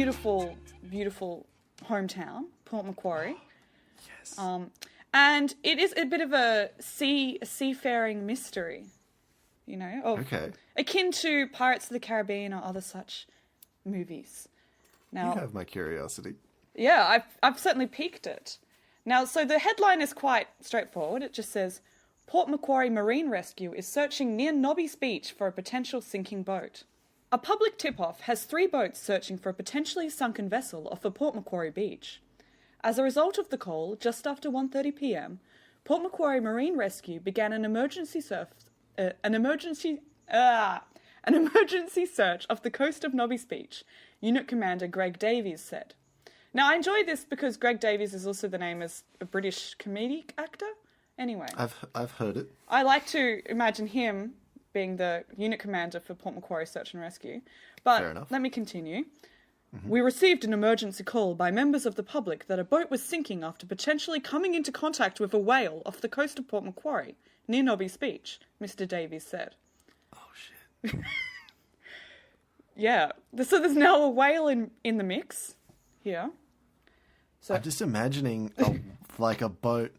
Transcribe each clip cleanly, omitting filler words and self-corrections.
beautiful, beautiful hometown, Port Macquarie. Yes. And it is a bit of a seafaring mystery, you know, Okay. akin to Pirates of the Caribbean or other such movies. Now, You have my curiosity. yeah, I've certainly piqued it. Now, so the headline is quite straightforward. It just says, Port Macquarie Marine Rescue is searching near Nobby's Beach for a potential sinking boat. A public tip-off has 3 boats searching for a potentially sunken vessel off of Port Macquarie Beach. As a result of the call, just after 1:30 p.m, Port Macquarie Marine Rescue began an emergency search off the coast of Nobby's Beach, Unit Commander Greg Davies said. Now, I enjoy this because Greg Davies is also the name as a British comedic actor. Anyway, I've heard it. I like to imagine him being the unit commander for Port Macquarie Search and Rescue. But Fair enough. let me continue. We received an emergency call by members of the public that a boat was sinking after potentially coming into contact with a whale off the coast of Port Macquarie, near Nobby's Beach, Mr. Davies said. Oh, shit. Yeah, so there's now a whale in the mix here. So, I'm just imagining like a boat,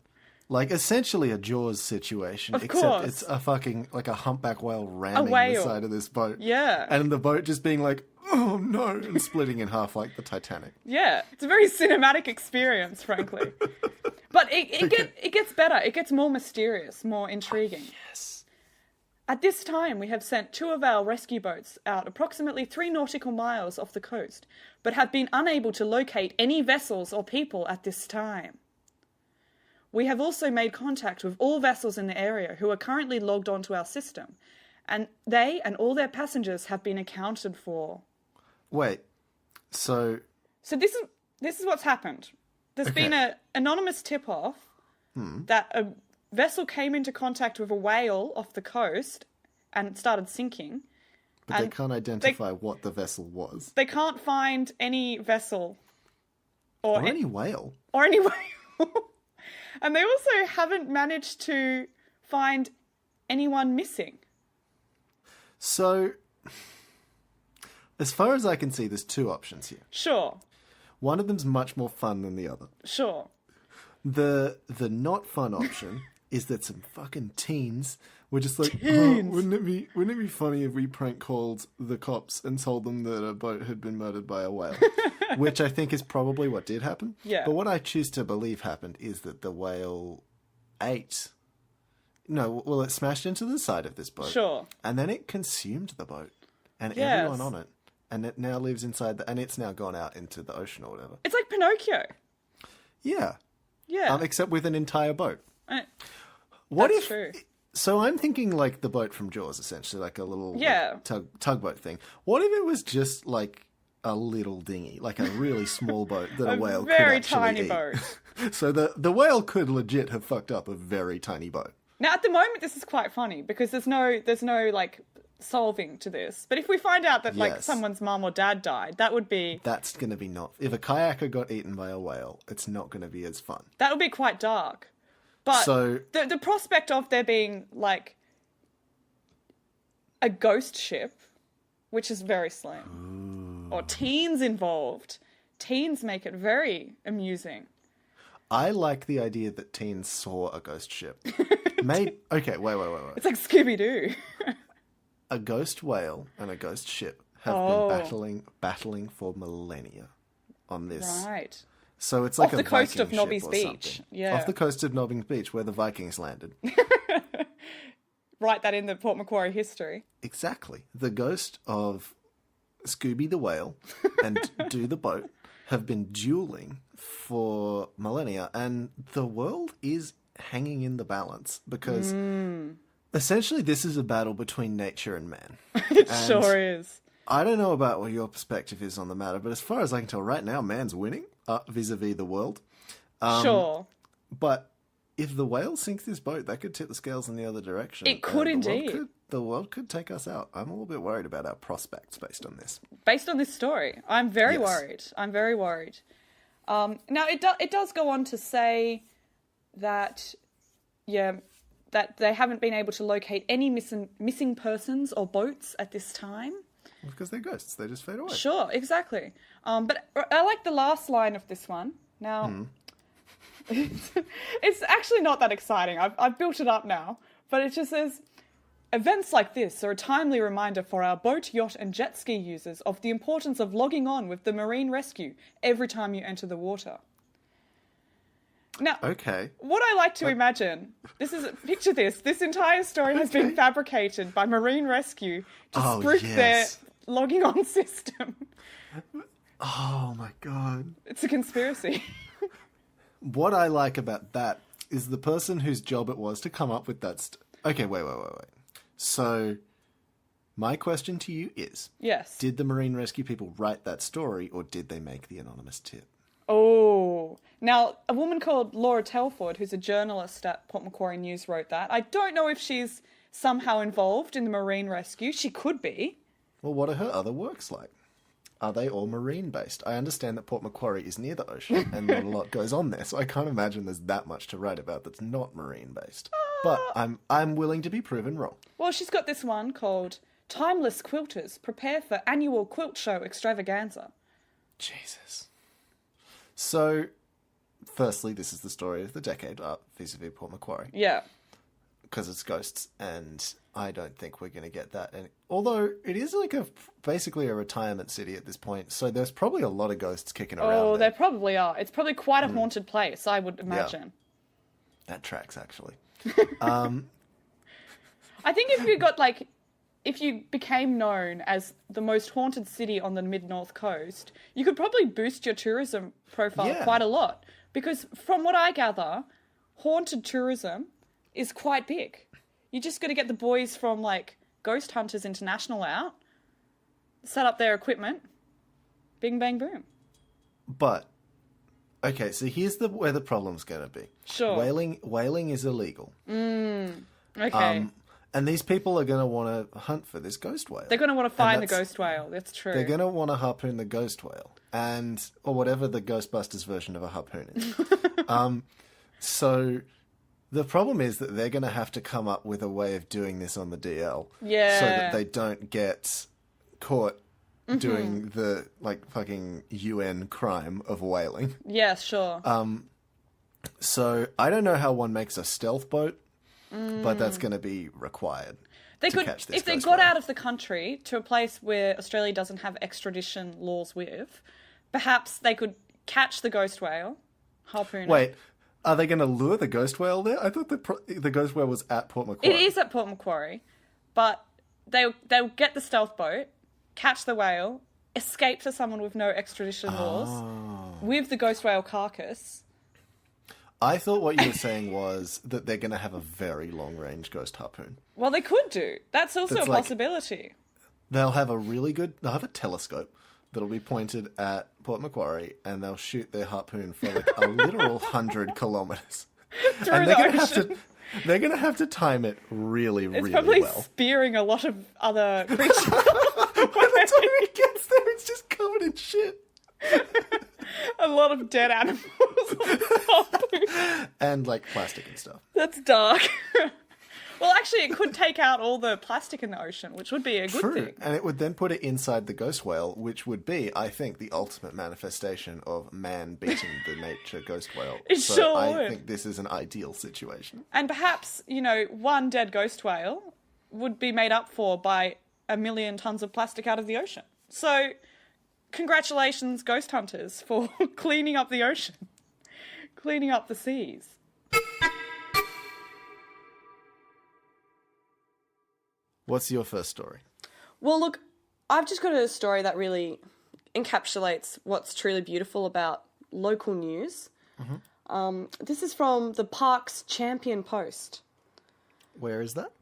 like essentially a Jaws situation, Of except course. it's a fucking, like a humpback whale ramming the whale. side of this boat. Yeah. And the boat just being like, oh no, and splitting in half like the Titanic. yeah, it's a very cinematic experience, frankly. But it gets better. It gets more mysterious, more intriguing. Yes. At this time, we have sent 2 of our rescue boats out approximately 3 nautical miles off the coast, but have been unable to locate any vessels or people at this time. We have also made contact with all vessels in the area who are currently logged onto our system, and they and all their passengers have been accounted for. Wait, so So this is what's happened. There's been an anonymous tip-off that a vessel came into contact with a whale off the coast and it started sinking. but they And can't identify what the vessel was. They can't find any vessel Or any whale. or any whale. And they also haven't managed to find anyone missing. So, as far as I can see, there's 2 options here. Sure, One of them's much more fun than the other. sure. The not fun option is that some fucking teens were just like, Teens. oh, wouldn't it be funny if we prank called the cops and told them that a boat had been murdered by a whale? Which I think is probably what did happen. Yeah. But what I choose to believe happened is that the whale ate. No, well, it smashed into the side of this boat. Sure. And then it consumed the boat and Yes. everyone on it. And it now lives inside and it's now gone out into the ocean or whatever. It's like Pinocchio. Yeah. Yeah. Except with an entire boat. Uh, What That's if? true. So I'm thinking like the boat from Jaws, essentially, like a little Yeah. tugboat thing. What if it was just like a little dinghy, like a really small boat that a whale could very actually tiny eat? boat. So the whale could legit have fucked up a very tiny boat. Now, at the moment, this is quite funny because there's no like solving to this. But if we find out that like Yes. someone's mum or dad died, that would be That's going to be not. If a kayaker got eaten by a whale, it's not going to be as fun. quite dark. But So- the prospect of there being like a ghost ship, which is very slim, or teens involved, teens make it very amusing. I like the idea that teens saw a ghost ship. Okay, wait. It's like Scooby-Doo. A ghost whale and a ghost ship have Oh. been battling for millennia on this. Right. So it's like Off a the coast Viking of Nobby's ship or Beach. something. Yeah. Off the coast of Nobby's Beach, where the Vikings landed. Write that in the Port Macquarie history. Exactly. The ghost of Scooby the whale and Do the boat have been dueling for millennia, and the world is hanging in the balance because essentially this is a battle between nature and man. It And sure is. I don't know about what your perspective is on the matter, but as far as I can tell right now, man's winning vis-a-vis the world. Sure. But if the whale sinks this boat, that could tip the scales in the other direction. It could and indeed. The world could take us out. I'm a little bit worried about our prospects based on this. Based on this story, I'm very Yes. worried. I'm very worried. Now, it does go on to say that, that they haven't been able to locate any missing persons or boats at this time. Because they're ghosts. They just fade away. Sure, exactly. But I like the last line of this one. Now, it's actually not that exciting. I've built it up now. But it just says, events like this are a timely reminder for our boat, yacht and jet ski users of the importance of logging on with the marine rescue every time you enter the water. Now, Okay. what I like to imagine, picture this. This entire story has been fabricated by Marine Rescue to Oh, spoof yes. their logging on system. Oh my god. It's a conspiracy. What I like about that is the person whose job it was to come up with that. Okay, wait. So, my question to you is: Yes. did the Marine Rescue people write that story, or did they make the anonymous tip? Oh. Now, a woman called Laura Telford, who's a journalist at Port Macquarie News, wrote that. I don't know if she's somehow involved in the Marine Rescue. She could be. Well, what are her other works like? Are they all marine-based? I understand that Port Macquarie is near the ocean and not a lot goes on there, so I can't imagine there's that much to write about that's not marine-based. But I'm willing to be proven wrong. Well, she's got this one called Timeless Quilters Prepare for Annual Quilt Show Extravaganza. Jesus. So, firstly, this is the story of the decade vis-a-vis Port Macquarie. Yeah. Because it's ghosts, and I don't think we're going to get that. And although it is like basically a retirement city at this point, so there's probably a lot of ghosts kicking around. Oh, there. there probably are. It's probably quite a haunted place, I would imagine. That tracks, actually. I think if you became known as the most haunted city on the mid-north coast, you could probably boost your tourism profile Yeah. quite a lot. Because from what I gather, haunted tourism is quite big. You just got to get the boys from Ghost Hunters International out, set up their equipment, bing bang boom. But, okay, so here's where the problem's going to be. Sure. Whaling is illegal. Okay. And these people are going to want to hunt for this ghost whale. They're going to want to find the that's- ghost whale. That's true. They're going to want to harpoon the ghost whale, or whatever the Ghostbusters version of a harpoon is. So the problem is that they're going to have to come up with a way of doing this on the DL, Yeah. so that they don't get caught doing the fucking UN crime of whaling. Yes, sure. So I don't know how one makes a stealth boat, but that's going to be required. They to could, catch this if they ghost got whale. out of the country to a place where Australia doesn't have extradition laws with, perhaps they could catch the ghost whale, harpoon it. Wait, are they going to lure the ghost whale there? I thought the ghost whale was at Port Macquarie. It is at Port Macquarie, but they'll get the stealth boat, catch the whale, escape to someone with no extradition laws, with the ghost whale carcass. I thought what you were saying was that they're going to have a very long-range ghost harpoon. Well, they could do. That's also That's a like- possibility. They'll have a telescope that'll be pointed at Port Macquarie, and they'll shoot their harpoon for a literal 100 kilometers. Through And the they're going to have to time it really, It's really probably well. spearing a lot of other creatures. By the time it gets there, it's just covered in shit. A lot of dead animals. And plastic and stuff. That's dark. Well, actually, it could take out all the plastic in the ocean, which would be a good True. thing. And it would then put it inside the ghost whale, which would be, I think, the ultimate manifestation of man beating the nature ghost whale. It so sure I would. think this is an ideal situation. And perhaps, one dead ghost whale would be made up for by 1 million tons of plastic out of the ocean. So, congratulations, ghost hunters, for cleaning up the ocean, cleaning up the seas. What's your first story? Well, look, I've just got a story that really encapsulates what's truly beautiful about local news. This is from the Parkes Champion Post. Where is that?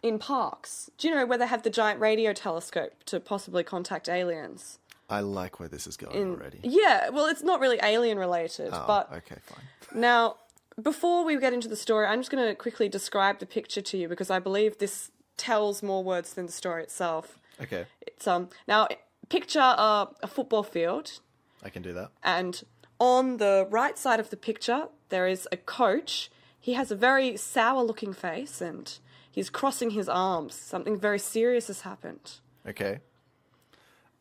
In Parkes. Do you know where they have the giant radio telescope to possibly contact aliens? I like where this is going already. Yeah, well, it's not really alien related, Oh, but okay, fine. now, before we get into the story, I'm just going to quickly describe the picture to you because I believe this tells more words than the story itself. Okay, It's now picture a football field, I can do that. and on the right side of the picture there is a coach. He has a very sour-looking face and he's crossing his arms. Something very serious has happened. Okay.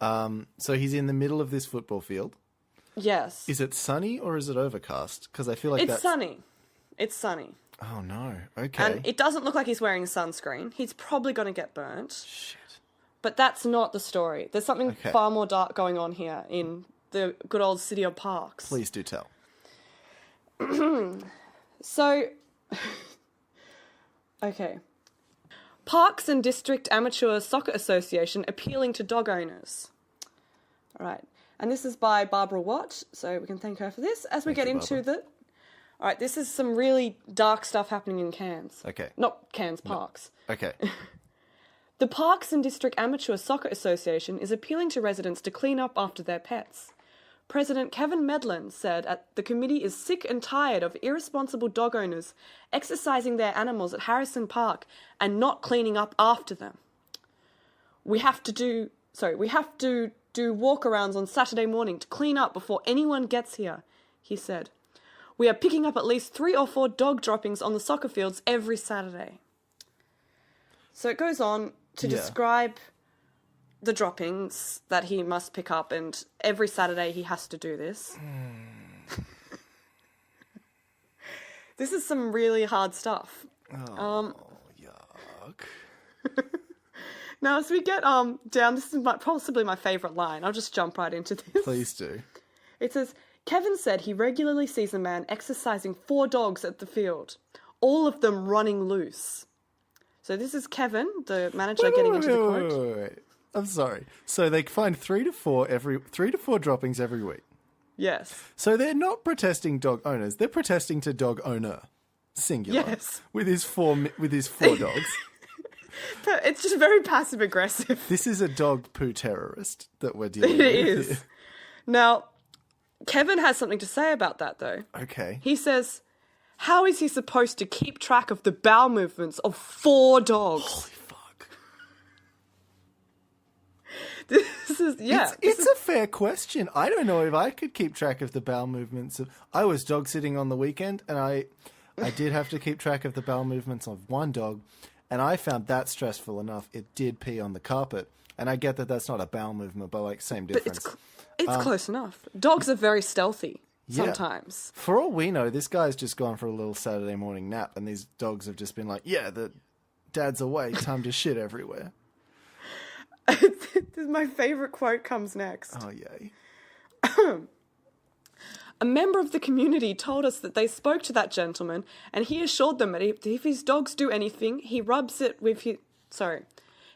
So he's in the middle of this football field. Yes. Is it sunny or is it overcast? Because I feel like It's that's... sunny. It's sunny. Oh, no. Okay. And it doesn't look like he's wearing sunscreen. He's probably going to get burnt. Shit. But that's not the story. There's something far more dark going on here in the good old city of Parks. Please do tell. So, okay. Parks and District Amateur Soccer Association appealing to dog owners. All right. And this is by Barbara Watt, so we can thank her for this. As we get into the... All right, this is some really dark stuff happening in Cairns. Okay. Not Cairns, Parks. Okay. The Parks and District Amateur Soccer Association is appealing to residents to clean up after their pets. President Kevin Medlin said the committee is sick and tired of irresponsible dog owners exercising their animals at Harrison Park and not cleaning up after them. We have to do walkarounds on Saturday morning to clean up before anyone gets here, he said. We are picking up at least 3 or 4 dog droppings on the soccer fields every Saturday. So it goes on to describe the droppings that he must pick up, and every Saturday he has to do this. This is some really hard stuff. Yuck. Now, as we get down, this is possibly my favourite line. I'll just jump right into this. Please do. It says, Kevin said he regularly sees a man exercising 4 dogs at the field, all of them running loose. So this is Kevin, the manager, getting into the quote. Wait. I'm sorry. So they find 3 to 4 droppings every week. Yes. So they're not protesting dog owners; they're protesting to dog owner, singular. Yes. With his 4 dogs. But it's just very passive aggressive. This is a dog poo terrorist that we're dealing with. It is. Now, Kevin has something to say about that, though. Okay. He says, how is he supposed to keep track of the bowel movements of 4 dogs? Holy fuck. This is, It's a fair question. I don't know if I could keep track of the bowel movements of... I was dog sitting on the weekend, and I did have to keep track of the bowel movements of one dog, and I found that stressful enough. It did pee on the carpet. And I get that that's not a bowel movement, but like same difference. But it's close enough. Dogs are very stealthy sometimes. For all we know, this guy's just gone for a little Saturday morning nap, and these dogs have just been like, yeah, the dad's away, time to shit everywhere. My favourite quote comes next. Oh, yay. A member of the community told us that they spoke to that gentleman, and he assured them that if his dogs do anything, he rubs it with his... Sorry.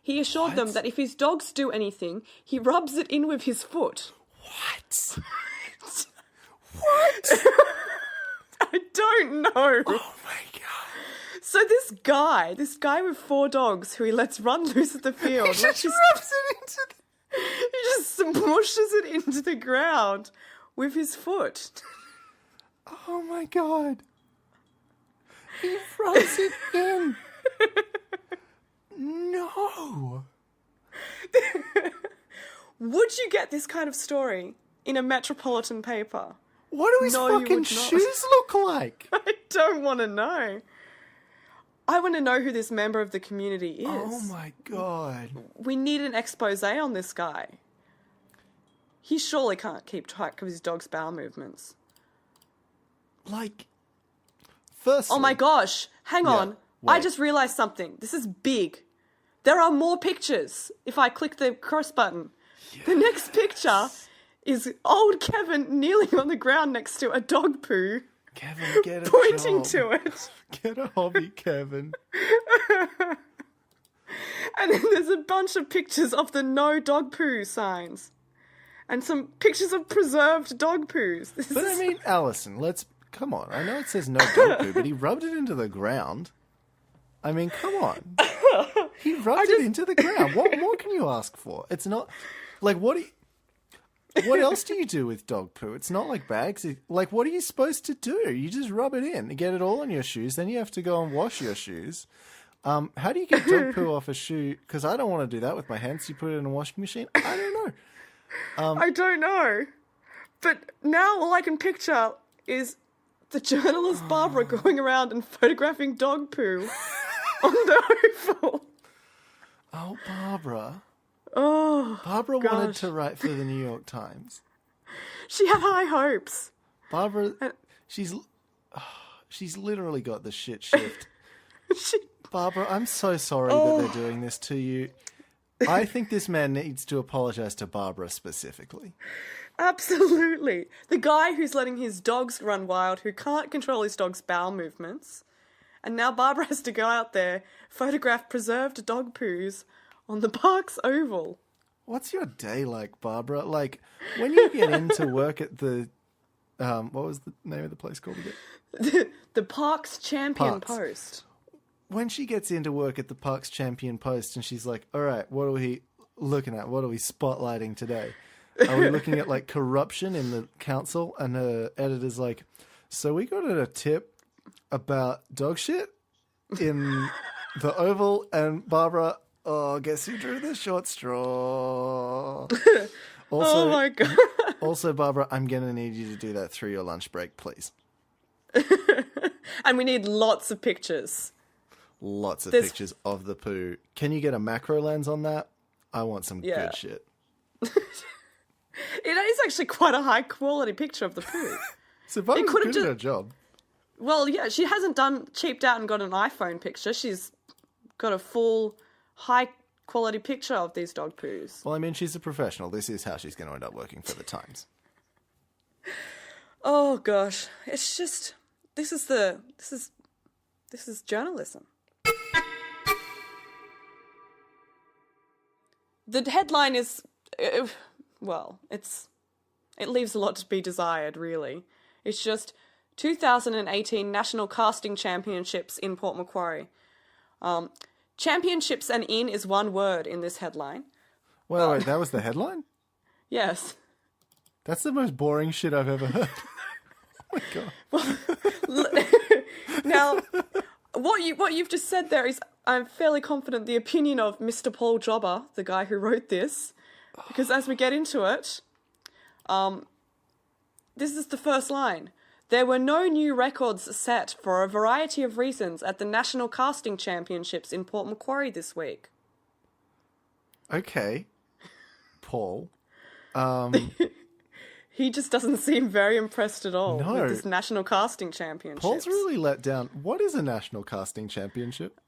He assured them that if his dogs do anything, he rubs it in with his foot. What? What? I don't know. Oh, my God. So this guy with 4 dogs who he lets run loose at the field... He just rubs it into the... He just smushes it into the ground with his foot. Oh, my God. He rubs it in. No. Would you get this kind of story in a metropolitan paper? What do his fucking shoes look like? I don't want to know. I want to know who this member of the community is. Oh my God. We need an expose on this guy. He surely can't keep track of his dog's bowel movements. Like, firstly... Oh my gosh, hang on. Wait. I just realised something. This is big. There are more pictures if I click the cross button. Yes. The next picture is old Kevin kneeling on the ground next to a dog poo. Kevin, get a pointing job. to it. Get a hobby, Kevin. And then there's a bunch of pictures of the no dog poo signs. And some pictures of preserved dog poos. I mean, Alison, come on. I know it says no dog poo, but he rubbed it into the ground. I mean, come on. He rubbed it into the ground. What more can you ask for? It's not... Like, what else do you do with dog poo? It's not like bags. Like, what are you supposed to do? You just rub it in, get it all on your shoes, then you have to go and wash your shoes. How do you get dog poo off a shoe? Because I don't want to do that with my hands. You put it in a washing machine? I don't know. I don't know. But now all I can picture is the journalist Barbara going around and photographing dog poo on the oval. Oh, Barbara. Oh, Barbara wanted gosh. to write for the New York Times. She had high hopes. Barbara, she's literally got the shit shift. She, Barbara, I'm so sorry that they're doing this to you. I think this man needs to apologize to Barbara specifically. absolutely. The guy who's letting his dogs run wild, who can't control his dog's bowel movements. And now Barbara has to go out there, photograph preserved dog poos on the park's oval. What's your day like, Barbara? Like, when you get into work at the... what was the name of the place called again? The Park's Champion Parks. Post. When she gets into work at the Parks Champion Post and she's like, all right, what are we looking at? What are we spotlighting today? Are we looking at, like, corruption in the council? And the editor's like, so we got a tip about dog shit in the Oval, and Barbara, guess who drew the short straw? Also, Oh my god. also, Barbara, I'm going to need you to do that through your lunch break, please. And we need lots of pictures. Lots of There's- pictures of the poo. Can you get a macro lens on that? I want some Yeah. good shit. It is actually quite a high quality picture of the poo. So Barbara's could've good just- at her job. Well, yeah, she hasn't cheaped out and got an iPhone picture. She's got a full high quality picture of these dog poos. Well, I mean, she's a professional. This is how she's going to end up working for the Times. Oh gosh, it's just this is journalism. The headline is well, it leaves a lot to be desired, really. It's just 2018 National Casting Championships in Port Macquarie. Championships and in is one word in this headline. Wait, that was the headline? Yes. That's the most boring shit I've ever heard. Oh my god. Now, what you've just said there is, I'm fairly confident, the opinion of Mr. Paul Jobber, the guy who wrote this, because as we get into it, this is the first line. There were no new records set for a variety of reasons at the National Casting Championships in Port Macquarie this week. Okay. Paul. He just doesn't seem very impressed at all No. with this National Casting Championships. Paul's really let down. What is a national casting championship?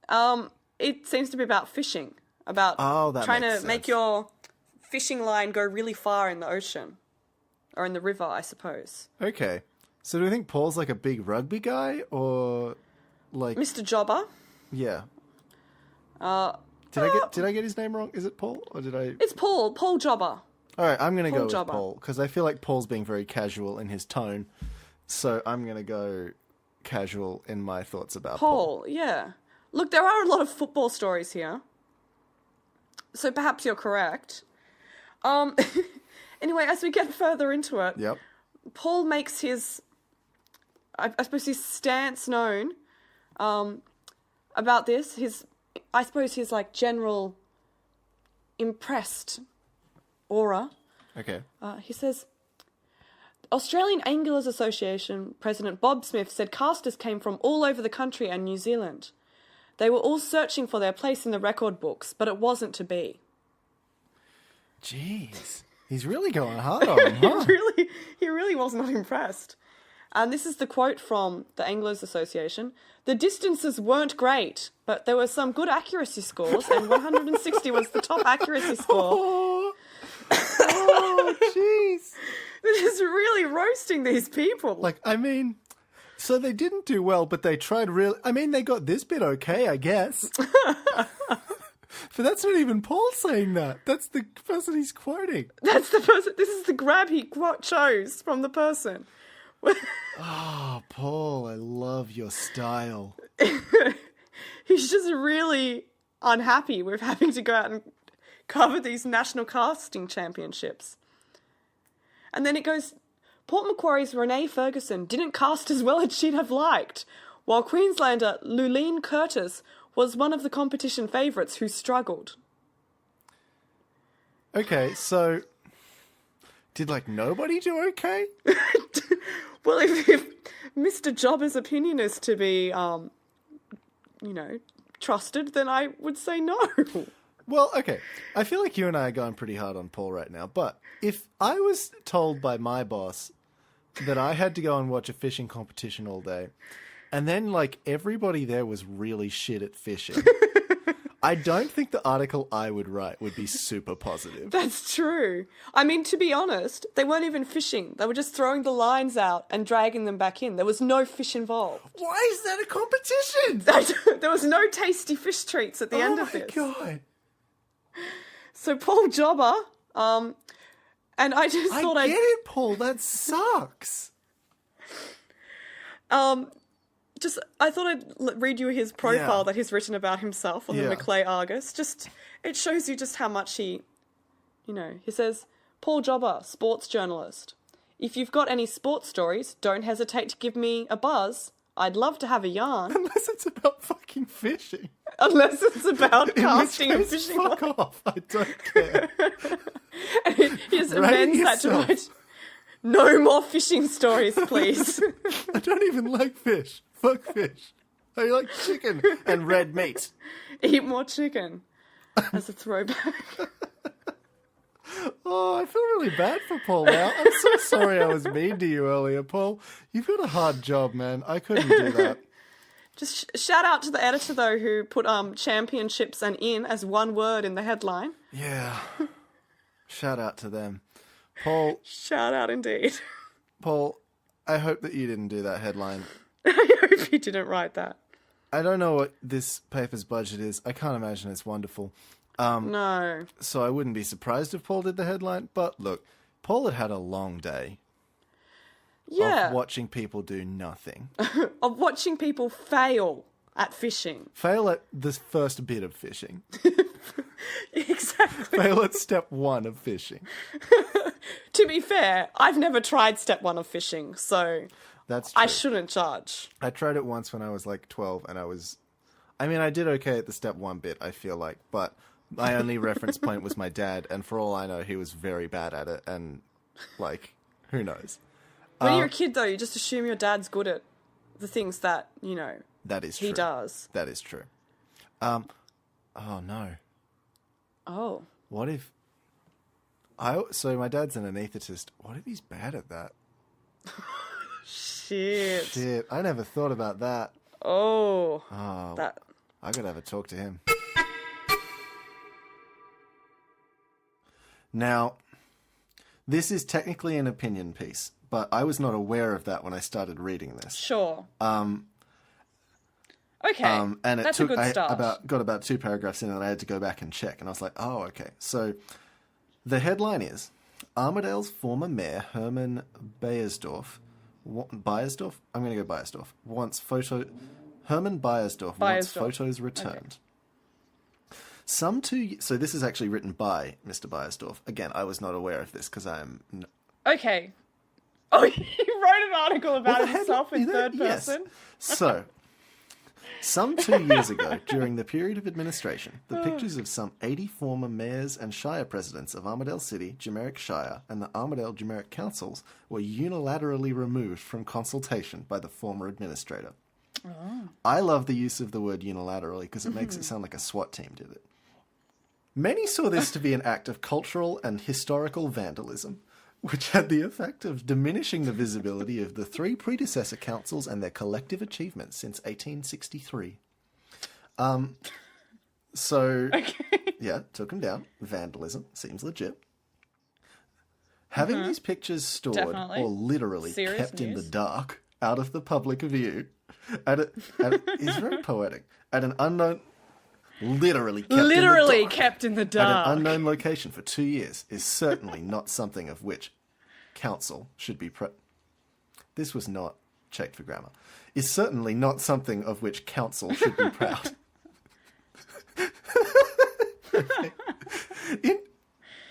It seems to be about fishing, about Oh, that trying makes to make sense. your fishing line go really far in the ocean. Or in the river, I suppose. Okay. So do you think Paul's like a big rugby guy or like Mr. Jobber, yeah. Did I get his name wrong? Is it Paul or did I it's Paul Jobber. All right, I'm going to go with Jobber. Paul because I feel like Paul's being very casual in his tone. So I'm going to go casual in my thoughts about Paul. Paul, yeah. Look, there are a lot of football stories here. So perhaps you're correct. Anyway, as we get further into it, Yep. Paul makes his, I suppose, his stance known about this. I suppose his like general impressed aura. Okay. He says, Australian Anglers Association President Bob Smith said casters came from all over the country and New Zealand. They were all searching for their place in the record books, but it wasn't to be. Jeez. He's really going hard on him, huh? He really was not impressed. And this is the quote from the Anglers Association. The distances weren't great, but there were some good accuracy scores, and 160 was the top accuracy score. Oh, jeez. This is really roasting these people. Like, I mean, so they didn't do well, but they tried really... I mean, they got this bit okay, I guess. But that's not even Paul saying that. That's the person he's quoting. That's the person. This is the grab he chose from the person. Oh, Paul, I love your style. He's just really unhappy with having to go out and cover these national casting championships. And then it goes, Port Macquarie's Renee Ferguson didn't cast as well as she'd have liked, while Queenslander Luleen Curtis was one of the competition favourites who struggled. Okay, so... Did, like, nobody do okay? Well, if Mr. Jobber's opinion is to be, trusted, then I would say no. Well, okay. I feel like you and I are going pretty hard on Paul right now, but if I was told by my boss that I had to go and watch a fishing competition all day, and then, like, everybody there was really shit at fishing, I don't think the article I would write would be super positive. That's true. I mean, to be honest, they weren't even fishing. They were just throwing the lines out and dragging them back in. There was no fish involved. Why is that a competition? There was no tasty fish treats at the end of this. Oh, my God. So Paul Jobber, and I just thought I get it, Paul. That sucks. I thought I'd read you his profile Yeah. that he's written about himself on the Yeah. Macleay Argus. It shows you just how much he says, Paul Jobber, sports journalist. If you've got any sports stories, don't hesitate to give me a buzz. I'd love to have a yarn. Unless it's about fucking fishing. Unless it's about In casting which and case, fishing. fuck off. I don't care. And he just Write amends that to yourself. write, no more fishing stories, please. I don't even like fish. Fuck fish. I like chicken and red meat. Eat more chicken. As a throwback. Oh, I feel really bad for Paul now. I'm so sorry I was mean to you earlier, Paul. You've got a hard job, man. I couldn't do that. Just shout out to the editor, though, who put championships and in as one word in the headline. Yeah. Shout out to them. Paul, Shout out indeed. I hope that you didn't do that headline. I hope you didn't write that. I don't know what this paper's budget is. I can't imagine it's wonderful. No. So I wouldn't be surprised if Paul did the headline. But look, Paul had a long day Yeah. of watching people do nothing. Of watching people fail at fishing. Fail at the first bit of fishing. Exactly. Fail at step one of fishing. To be fair, I've never tried step one of fishing, so That's true. I shouldn't judge. I tried it once when I was like 12 and I did okay at the step one bit, I feel like, but my only reference point was my dad, and for all I know, he was very bad at it, and, like, who knows? When you're a kid, though, you just assume your dad's good at the things that, That is true. he does. That is true. Oh, no. Oh. What if... So my dad's an anaesthetist. What if he's bad at that? Shit. Shit, I never thought about that. Oh. Oh, That. I gotta have a talk to him. Now, this is technically an opinion piece, but I was not aware of that when I started reading this. Sure. Um, Okay. and it That's took a good start. got about 2 paragraphs in, and I had to go back and check, and I was like, oh, okay. So the headline is Armadale's former mayor Herman Beiersdorf. Beiersdorf? I'm going to go Beiersdorf. Herman Beiersdorf wants photos returned. Okay. So this is actually written by Mr. Beiersdorf. Again, I was not aware of this because I am... Okay. Oh, he wrote an article about himself in third Yes. person? So, some 2 years ago, during the period of administration, the pictures of some 80 former mayors and shire presidents of Armadale City, Jumerick Shire, and the Armadale Jumerick Councils were unilaterally removed from consultation by the former administrator. Oh. I love the use of the word unilaterally because it makes it sound like a SWAT team did it. Many saw this to be an act of cultural and historical vandalism, which had the effect of diminishing the visibility of the 3 predecessor councils and their collective achievements since 1863. Yeah, took them down. Vandalism seems legit. Having these pictures stored Definitely. or literally Serious kept in the news. dark, out of the public view, is very poetic. At an unknown... Literally kept in the dark. kept in the At dark. an unknown location for 2 years is certainly not something of which council should be This was not checked for grammar. Is certainly not something of which council should be proud.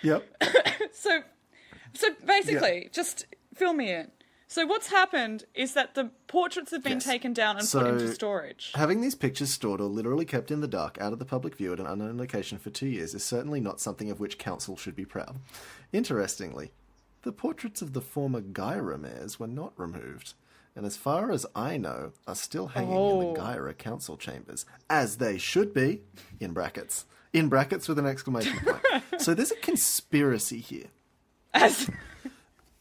Yep. So basically, just fill me in. So what's happened is that the portraits have been Yes. taken down and So- put into storage. Having these pictures stored or literally kept in the dark, out of the public view at an unknown location for 2 years is certainly not something of which council should be proud. Interestingly, the portraits of the former Gyra mayors were not removed, and as far as I know, are still hanging in the Gyra council chambers, as they should be, in brackets, in brackets with an exclamation point. So there's a conspiracy here. As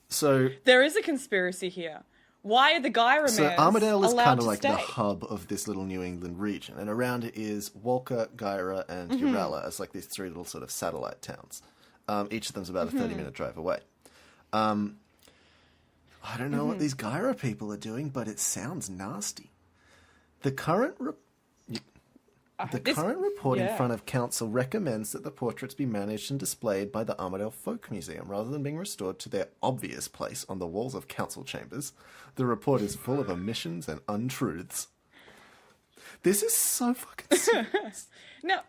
So there is a conspiracy here. Why are the Gyra So mares Armadale is allowed kind of to like stay? the hub of this little New England region, and around it is Walker, Gyra, and Mm-hmm. Uralla as like these three little sort of satellite towns. Each of them's about a Mm-hmm. 30-minute drive away. I don't know Mm-hmm. what these Gyra people are doing, but it sounds nasty. The current This- current report in yeah. front of council recommends that the portraits be managed and displayed by the Armadale Folk Museum rather than being restored to their obvious place on the walls of council chambers. The report is full of omissions and untruths. This is so fucking serious. Now,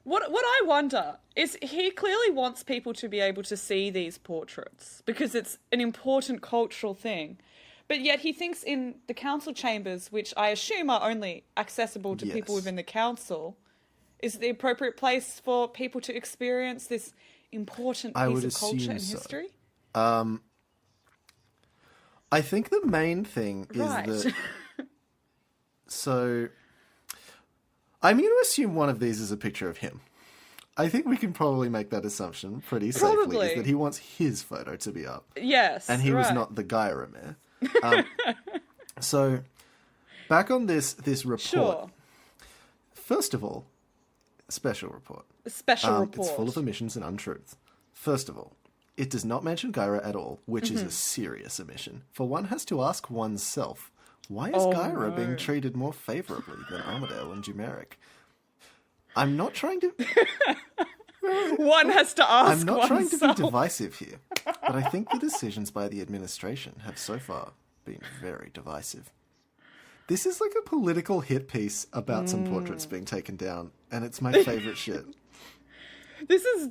what I wonder is he clearly wants people to be able to see these portraits because it's an important cultural thing. But yet he thinks in the council chambers, which I assume are only accessible to people Yes. within the council, is the appropriate place for people to experience this important I piece would of culture assume and so. history? I think the main thing is Right. that... So, I'm going to assume one of these is a picture of him. I think we can probably make that assumption pretty safely, Probably. is that he wants his photo to be up. Yes. And he was right. not the Gyra mare. So, back on this report. Sure. First of all, special report. A special report. It's full of omissions and untruths. First of all, it does not mention Gyra at all, which Mm-hmm. is a serious omission. For one has to ask oneself, why is Oh, Gyra no. being treated more favourably than Armadale and Jumeric? I'm not trying to... One has to ask I'm not trying to be oneself. divisive here, but I think the decisions by the administration have so far been very divisive. This is like a political hit piece about some portraits being taken down, and it's my favourite shit. This is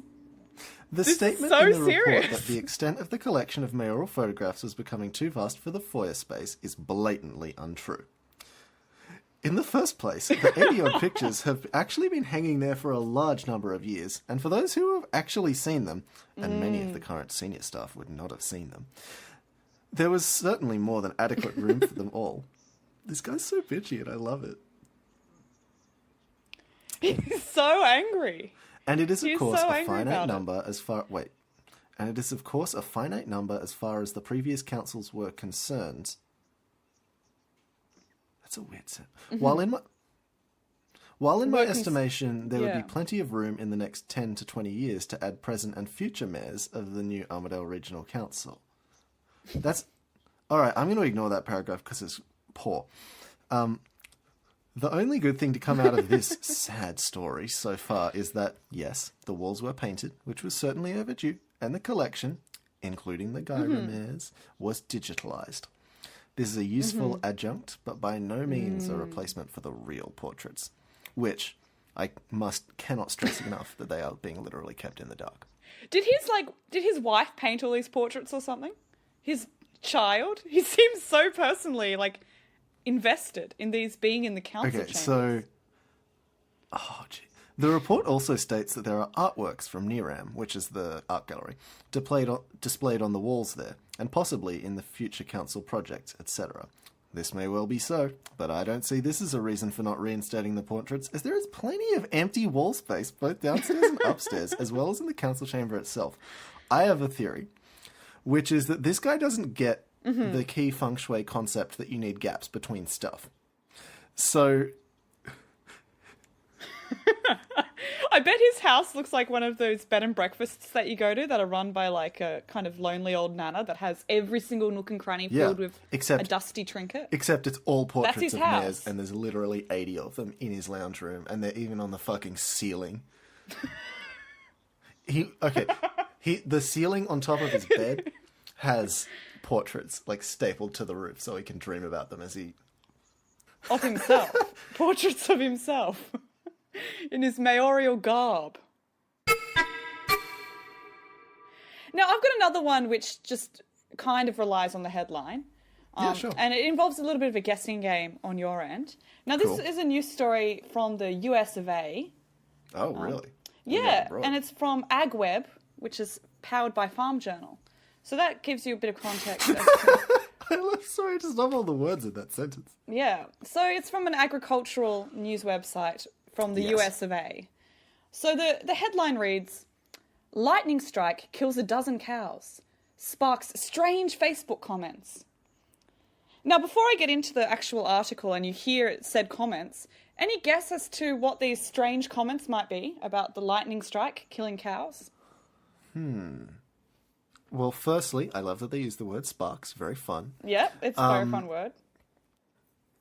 The is statement so in the report serious. that the extent of the collection of mayoral photographs was becoming too vast for the foyer space is blatantly untrue. In the first place, the 80-odd pictures have actually been hanging there for a large number of years, and for those who have actually seen them, and many of the current senior staff would not have seen them, there was certainly more than adequate room for them all. This guy's so bitchy, and I love it. he's so angry. And it is, of He's course, so a angry finite about it. number as far... Wait. And it is, of course, a finite number as far as the previous councils were concerned. That's a weird sentence. While in my Were estimation, there would yeah. be plenty of room in the next 10 to 20 years to add present and future mayors of the new Armadale Regional Council. That's... Alright, I'm going to ignore that paragraph because it's poor. The only good thing to come out of this sad story so far is that, yes, the walls were painted, which was certainly overdue, and the collection, including the Gyra mares, was digitalised. This is a useful adjunct, but by no means a replacement for the real portraits, which I cannot stress enough that they are being literally kept in the dark. Did his wife paint all these portraits or something? His child? He seems so personally invested in these being in the council Okay, chambers. so... Oh, gee. The report also states that there are artworks from Niram, which is the art gallery, displayed on the walls there, and possibly in the future council projects, etc. This may well be so, but I don't see this as a reason for not reinstating the portraits, as there is plenty of empty wall space both downstairs and upstairs, as well as in the council chamber itself. I have a theory, which is that this guy doesn't get the key feng shui concept that you need gaps between stuff. So... I bet his house looks like one of those bed and breakfasts that you go to that are run by a kind of lonely old nana that has every single nook and cranny filled with except- a dusty trinket. Except it's all portraits his of house. mayors, and there's literally 80 of them in his lounge room, and they're even on the fucking ceiling. The ceiling on top of his bed has portraits stapled to the roof, so he can dream about them as he... Of himself. Portraits of himself. In his mayoral garb. Now, I've got another one which just kind of relies on the headline. Yeah, sure. And it involves a little bit of a guessing game on your end. Now, this Cool. is a news story from the US of A. Oh, really? Yeah, Broad. and it's from AgWeb, which is powered by Farm Journal. So that gives you a bit of context. Sorry, I just love all the words in that sentence. Yeah, so it's from an agricultural news website from the Yes. US of A. So the headline reads, "Lightning strike kills a dozen cows, sparks strange Facebook comments." Now, before I get into the actual article and you hear it said comments, any guess as to what these strange comments might be about the lightning strike killing cows? Well, firstly, I love that they use the word sparks. Very fun. Yep, it's a very fun word.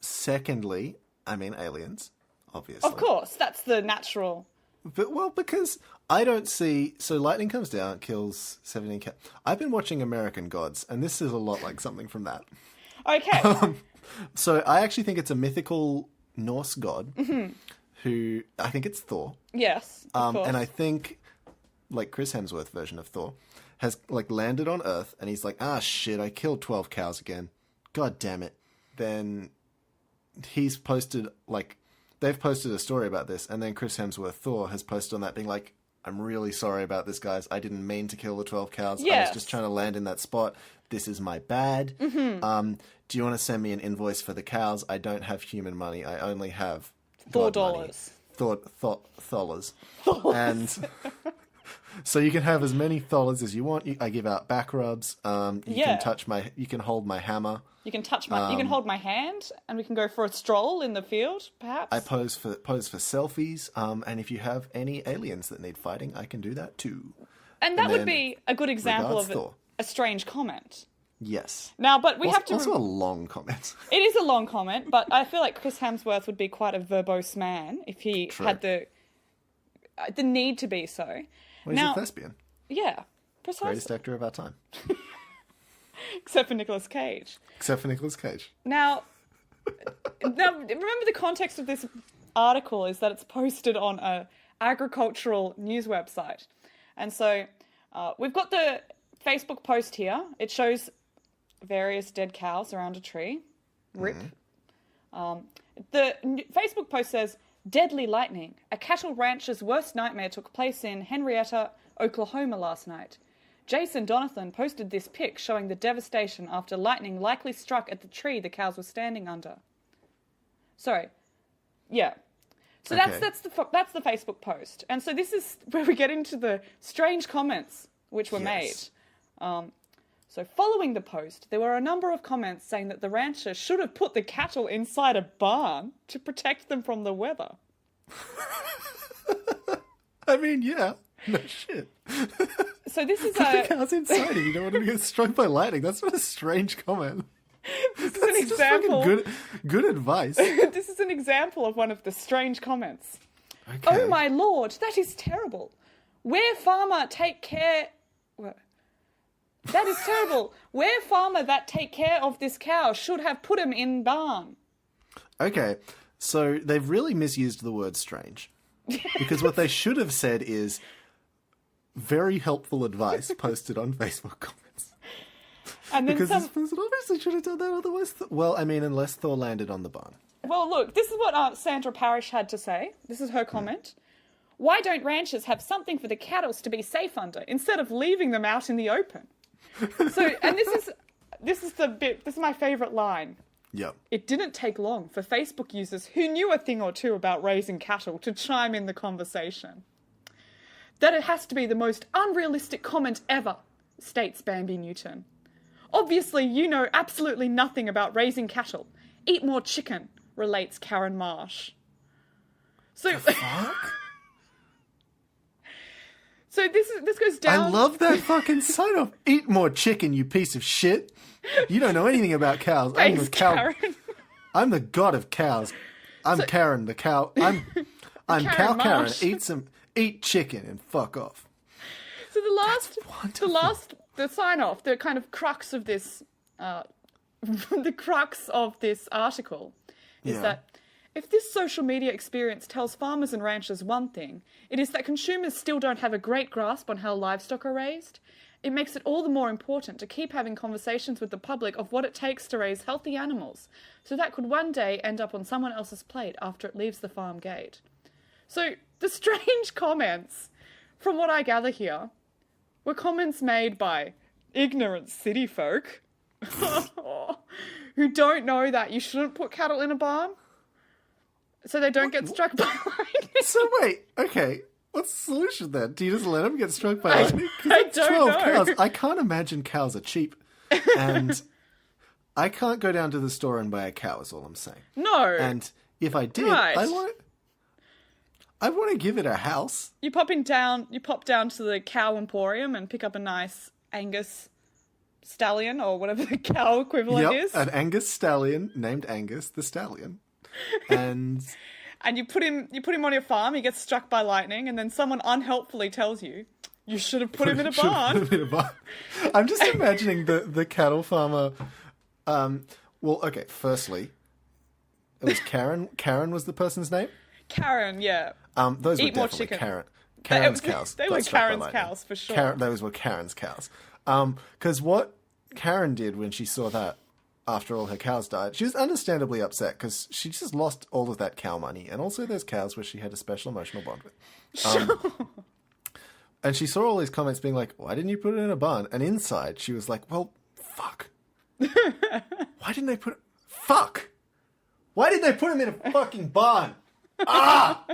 Secondly, I mean aliens, obviously. Of course, that's the natural. But, well, because I don't see... So lightning comes down, kills 17 cats. I've been watching American Gods, and this is a lot like something from that. Okay. So I actually think it's a mythical Norse god who... I think it's Thor. Yes, of course. And I think, like Chris Hemsworth version of Thor, has like landed on Earth, and he's like, ah, shit, I killed 12 cows again. God damn it. Then he's posted, like, they've posted a story about this, and then Chris Hemsworth, Thor, has posted on that being like, I'm really sorry about this, guys. I didn't mean to kill the 12 cows. I Yes. was just trying to land in that spot. This is my bad. Do you want to send me an invoice for the cows? I don't have human money. I only have God money. $4. And so you can have as many tholers as you want. I give out back rubs. You Yeah. you can hold my hammer. You can you can hold my hand, and we can go for a stroll in the field, perhaps. I pose for selfies. And if you have any aliens that need fighting, I can do that too. and that and would then be a good example regards, of Thor. a strange comment. Yes. Now, but we have to. Also a long comment. It is a long comment, but I feel like Chris Hemsworth would be quite a verbose man if he True. had the need to be so. Well, he's Now, a thespian. yeah, precisely. Greatest actor of our time. Except for Nicolas Cage. Except for Nicolas Cage. Now, remember the context of this article is that it's posted on a agricultural news website. And so we've got the Facebook post here. It shows various dead cows around a tree. RIP. The Facebook post says, "Deadly lightning. A cattle rancher's worst nightmare took place in Henrietta, Oklahoma last night. Jason Donathan posted this pic showing the devastation after lightning likely struck at the tree the cows were standing under." Sorry. Yeah. So Okay. that's the Facebook post. And so this is where we get into the strange comments which were Yes. made. So following the post, there were a number of comments saying that the rancher should have put the cattle inside a barn to protect them from the weather. I mean, yeah. No shit. So this is The a cow's inside you. You don't want to get struck by lightning. That's not a strange comment. this is an example. Good advice. This is an example of one of the strange comments. Okay. Oh my lord, that is terrible. Where farmer take care... What? That is terrible. Where farmer that take care of this cow should have put him in barn. Okay, so they've really misused the word strange. Because what they should have said is very helpful advice posted on Facebook comments. And then Because some... this person obviously should have done that otherwise. Well, I mean, unless Thor landed on the barn. Well, look, this is what Sandra Parrish had to say. This is her comment. Why don't ranchers have something for the cattle to be safe under instead of leaving them out in the open? So, and this is my favourite line. Yep. It didn't take long for Facebook users who knew a thing or two about raising cattle to chime in the conversation. That it has to be the most unrealistic comment ever, states Bambi Newton. Obviously, you know absolutely nothing about raising cattle. Eat more chicken, relates Karen Marsh. So, Fuck? so this goes down. I love that fucking sign off. Eat more chicken, you piece of shit. You don't know anything about cows. I'm Thanks, the cow. Karen. I'm the god of cows. I'm Karen, the cow. I'm Karen Cow Karen. Marsh. Eat chicken and fuck off. So wonderful. the sign off, the kind of crux of this, the crux of this article is Yeah. that if this social media experience tells farmers and ranchers one thing, it is that consumers still don't have a great grasp on how livestock are raised. It makes it all the more important to keep having conversations with the public of what it takes to raise healthy animals, so that could one day end up on someone else's plate after it leaves the farm gate. So the strange comments, from what I gather here, were comments made by ignorant city folk who don't know that you shouldn't put cattle in a barn. So they don't get struck by lightning. So wait, okay. What's the solution then? Do you just let them get struck by lightning? 'Cause I that's don't 12 know. cows. I can't imagine cows are cheap. And I can't go down to the store and buy a cow, is all I'm saying. No. And if I did, Right. I want to give it a house. You pop down to the cow emporium and pick up a nice Angus stallion or whatever the cow equivalent Yep, is. an Angus stallion named Angus the Stallion. And And you put him on your farm, he gets struck by lightning, and then someone unhelpfully tells you should have put him in a Should've barn. put him in a barn. I'm just imagining the cattle farmer. Well, okay, firstly, it was Karen. Karen was the person's name? Karen, yeah. Those were Eat more definitely chicken. Karen's cows. They got were struck by Karen's lightning. cows, for sure. Those were Karen's cows. Because what Karen did when she saw that, after all her cows died, she was understandably upset because she just lost all of that cow money and also those cows where she had a special emotional bond with. And she saw all these comments being like, why didn't you put it in a barn? And inside she was like, well, fuck. Why didn't they put it... Fuck! Why did they put him in a fucking barn? Ah!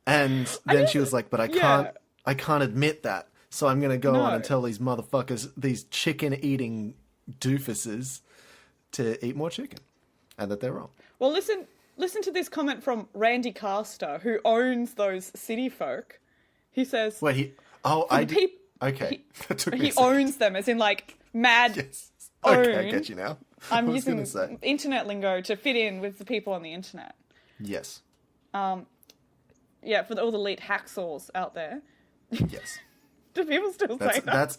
And then she was like, but I can't admit that. So I'm going to go on and tell these motherfuckers, these chicken-eating doofuses, to eat more chicken. And that they're wrong. Well, listen to this comment from Randy Caster, who owns those city folk. He says... Wait, he... Oh, I did... Okay. That took me a He second. owns them, as in, like, mad... Yes. Okay, I own. get you now. I'm I was using gonna say. internet lingo to fit in with the people on the internet. Yes. Yeah, for all the elite hacksaws out there. Yes. Do people still say that? That's...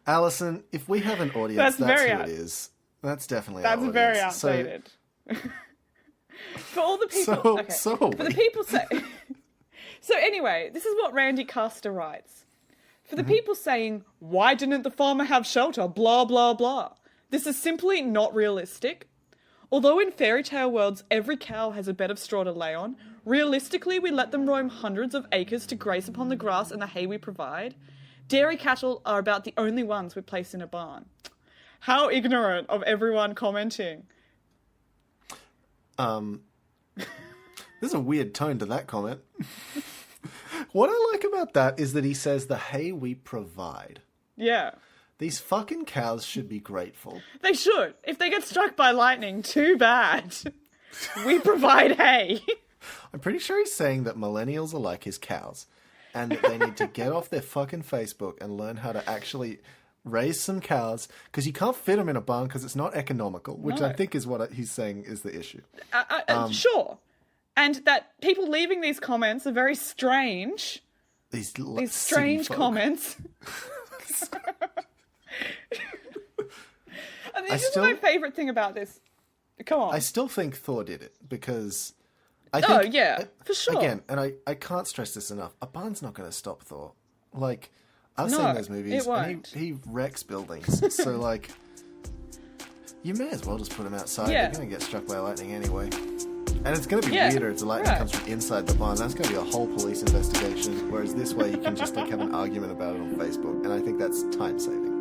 Alison, if we have an audience, That's that's very who it is. That's definitely That's our very audience. outdated. For all the people... So For the people say... So anyway, this is what Randy Caster writes. For the people saying, why didn't the farmer have shelter, blah, blah, blah. This is simply not realistic. Although in fairy tale worlds every cow has a bed of straw to lay on, realistically we let them roam hundreds of acres to graze upon the grass and the hay we provide. Dairy cattle are about the only ones we place in a barn. How ignorant of everyone commenting. There's a weird tone to that comment. What I like about that is that he says the hay we provide. Yeah. These fucking cows should be grateful. They should. If they get struck by lightning, too bad. We provide hay. I'm pretty sure he's saying that millennials are like his cows and that they need to get off their fucking Facebook and learn how to actually raise some cows because you can't fit them in a barn because it's not economical, which No. I think is what he's saying is the issue. Sure. And that people leaving these comments are very strange. These Strange city folk. comments. And this is still- my favourite thing about this. Come on. I still think Thor did it because I Oh, think... yeah, for sure. Again, and I can't stress this enough, a barn's not going to stop Thor. Like, I've No, seen those movies it and won't. he wrecks buildings. So, like, you may as well just put him outside. Yeah. They're going to get struck by lightning anyway. And it's going to be Yeah, weirder if the lightning right. comes from inside the barn. That's going to be a whole police investigation. Whereas this way, you can just like have an argument about it on Facebook. And I think that's time saving.